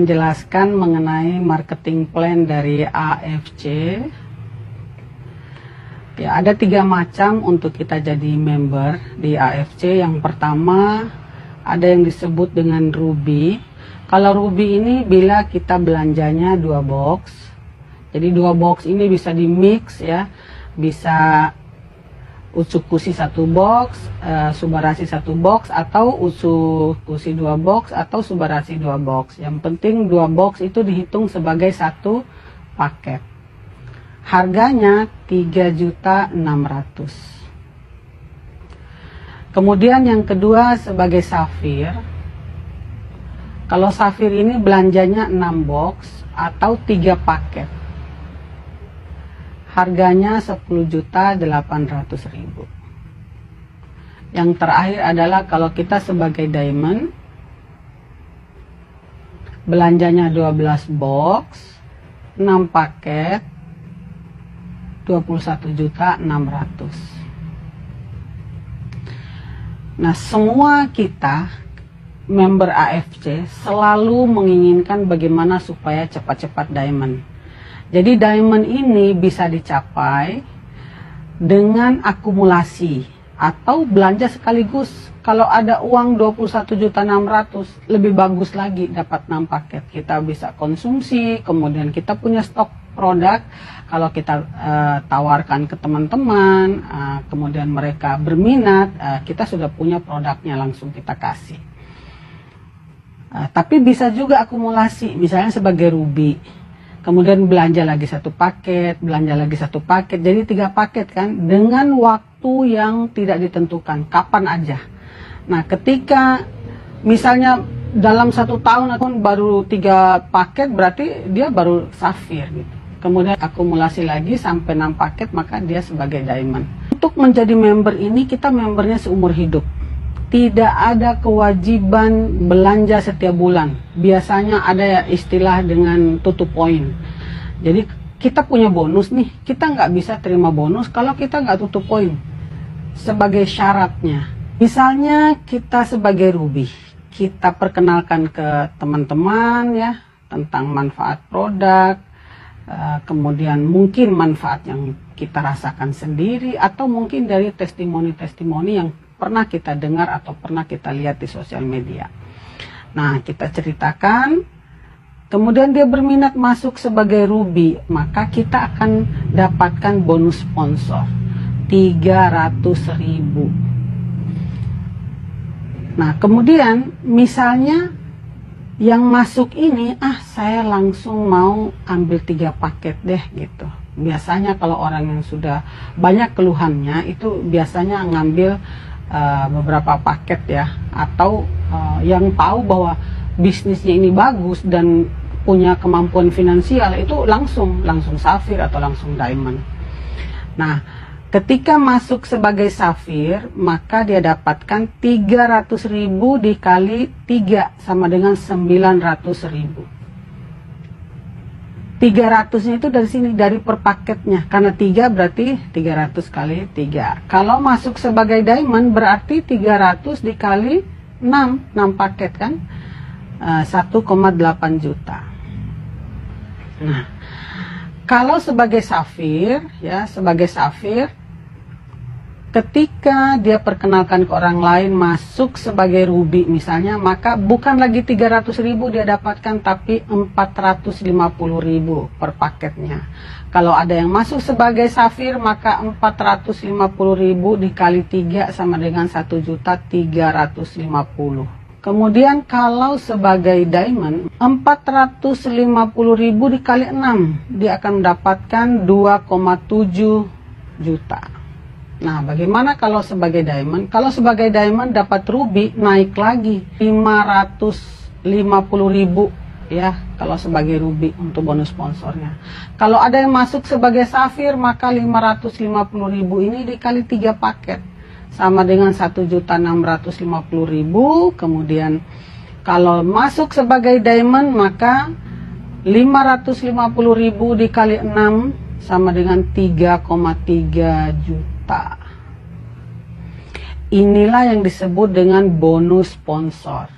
menjelaskan mengenai marketing plan dari AFC. Ya, ada 3 macam untuk kita jadi member di AFC. Yang pertama, ada yang disebut dengan Ruby. Kalau Ruby ini bila kita belanjanya 2 box. Jadi 2 box ini bisa di mix ya. Bisa Utsukushi 1 box, Subarashi 1 box, atau Utsukushi 2 box, atau Subarashi 2 box. Yang penting 2 box itu dihitung sebagai 1 paket. Harganya 3.600.000. Kemudian yang kedua sebagai Safir. Kalau Safir ini belanjanya 6 box atau 3 paket. Harganya 10.800.000. Yang terakhir adalah kalau kita sebagai Diamond, belanjanya 12 box, 6 paket, 21.600.000. Nah, semua kita member AFC selalu menginginkan bagaimana supaya cepat-cepat Diamond. Jadi Diamond ini bisa dicapai dengan akumulasi atau belanja sekaligus. Kalau ada uang 21.600.000, lebih bagus lagi dapat 6 paket. Kita bisa konsumsi, kemudian kita punya stok produk. Kalau kita tawarkan ke teman-teman, kemudian mereka berminat, kita sudah punya produknya langsung kita kasih. Tapi bisa juga akumulasi, misalnya sebagai Ruby. Kemudian belanja lagi 1 paket, belanja lagi 1 paket, jadi 3 paket kan, dengan waktu yang tidak ditentukan, kapan aja. Nah, ketika misalnya dalam 1 tahun atau baru 3 paket, berarti dia baru Safir gitu. Kemudian akumulasi lagi sampai 6 paket, maka dia sebagai Diamond. Untuk menjadi member ini, kita membernya seumur hidup. Tidak ada kewajiban belanja setiap bulan. Biasanya ada istilah dengan tutup poin. Jadi kita punya bonus nih, kita nggak bisa terima bonus kalau kita nggak tutup poin. Sebagai syaratnya, misalnya kita sebagai Ruby, kita perkenalkan ke teman-teman ya tentang manfaat produk, kemudian mungkin manfaat yang kita rasakan sendiri, atau mungkin dari testimoni-testimoni yang pernah kita dengar atau pernah kita lihat di sosial media. Nah, kita ceritakan, kemudian dia berminat masuk sebagai Ruby, maka kita akan dapatkan bonus sponsor 300.000. Nah, kemudian misalnya yang masuk ini, saya langsung mau ambil 3 paket deh gitu. Biasanya kalau orang yang sudah banyak keluhannya itu biasanya ngambil beberapa paket ya, atau yang tahu bahwa bisnisnya ini bagus dan punya kemampuan finansial, itu langsung Safir atau langsung Diamond. Nah, ketika masuk sebagai Safir, maka dia dapatkan 300.000 dikali 3 sama dengan 900.000. 300-nya itu dari sini, dari per paketnya. Karena 3 berarti 300 kali 3. Kalau masuk sebagai Diamond berarti 300 dikali 6 paket kan, 1,8 juta. Nah, kalau sebagai Safir ya, sebagai Safir, ketika dia perkenalkan ke orang lain masuk sebagai Ruby misalnya, maka bukan lagi 300.000 dia dapatkan, tapi 450.000 per paketnya. Kalau ada yang masuk sebagai Safir, maka 450.000 dikali 3 sama dengan 1.350.000. Kemudian kalau sebagai Diamond, 450.000 dikali 6, dia akan mendapatkan 2,7 juta. Nah, bagaimana kalau sebagai Diamond? Kalau sebagai Diamond dapat Ruby, naik lagi 550.000 ya, kalau sebagai Ruby untuk bonus sponsornya. Kalau ada yang masuk sebagai Safir, maka 550.000 ini dikali 3 paket sama dengan 1.650.000. Kemudian kalau masuk sebagai Diamond, maka 550.000 dikali 6 sama dengan 3,3 juta. Inilah yang disebut dengan bonus sponsor.